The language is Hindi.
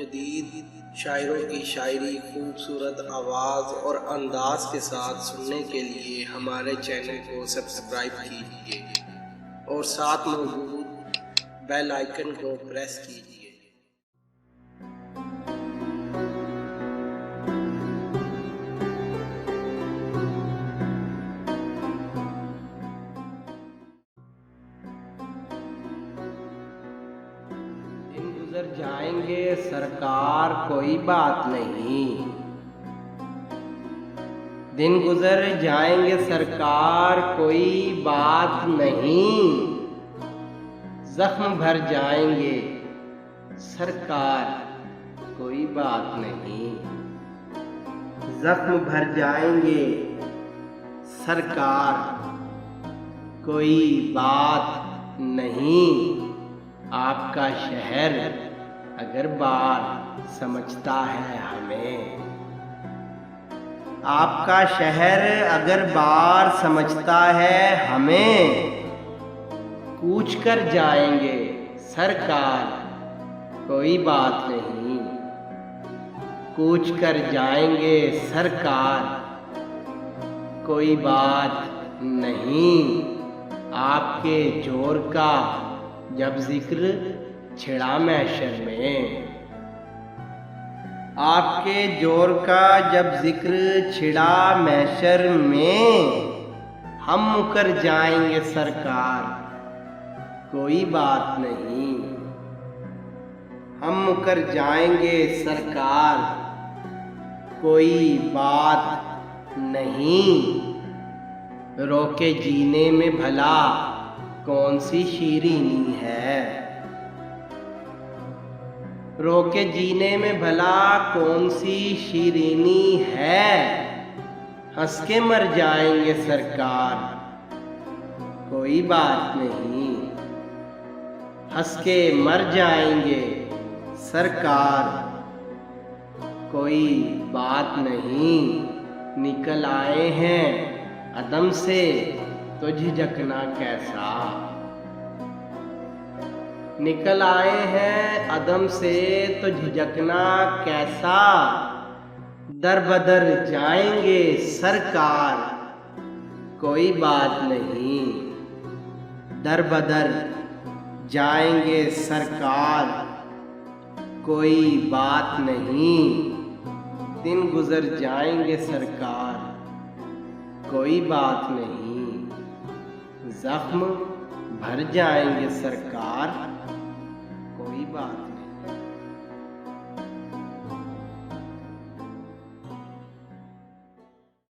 जदीद शायरों की शायरी खूबसूरत आवाज़ और अंदाज के साथ सुनने के लिए हमारे चैनल को सब्सक्राइब कीजिए और साथ मौजूद बेल आइकन को प्रेस कीजिए। दिन गुजर जाएंगे सरकार कोई बात नहीं, दिन गुजर जाएंगे सरकार कोई बात नहीं, जख्म भर जाएंगे सरकार कोई बात नहीं, जख्म भर जाएंगे सरकार कोई बात नहीं। आपका शहर अगर बार समझता है हमें, आपका शहर अगर बार समझता है हमें, कूच कर जाएंगे सरकार कोई बात नहीं, कूच कर जाएंगे सरकार कोई बात नहीं। आपके जोर का जब जिक्र छिड़ा महशर में, आपके जोर का जब जिक्र छिड़ा महशर में, हम मुकर जाएंगे सरकार कोई बात नहीं, हम मुकर जाएंगे सरकार कोई बात नहीं। रोके जीने में भला कौन सी शीरीनी है, रोके जीने में भला कौन सी शीरीनी है, हंस के मर जाएंगे सरकार कोई बात नहीं, हंस के मर जाएंगे सरकार कोई बात नहीं। निकल आए हैं अदम से तो झिझकना कैसा, निकल आए हैं अदम से तो झिझकना कैसा, दर बदर जाएंगे सरकार कोई बात नहीं, दर बदर जाएंगे सरकार कोई बात नहीं। दिन गुजर जाएंगे सरकार कोई बात नहीं, जख्म भर जाएंगे सरकार कोई बात नहीं।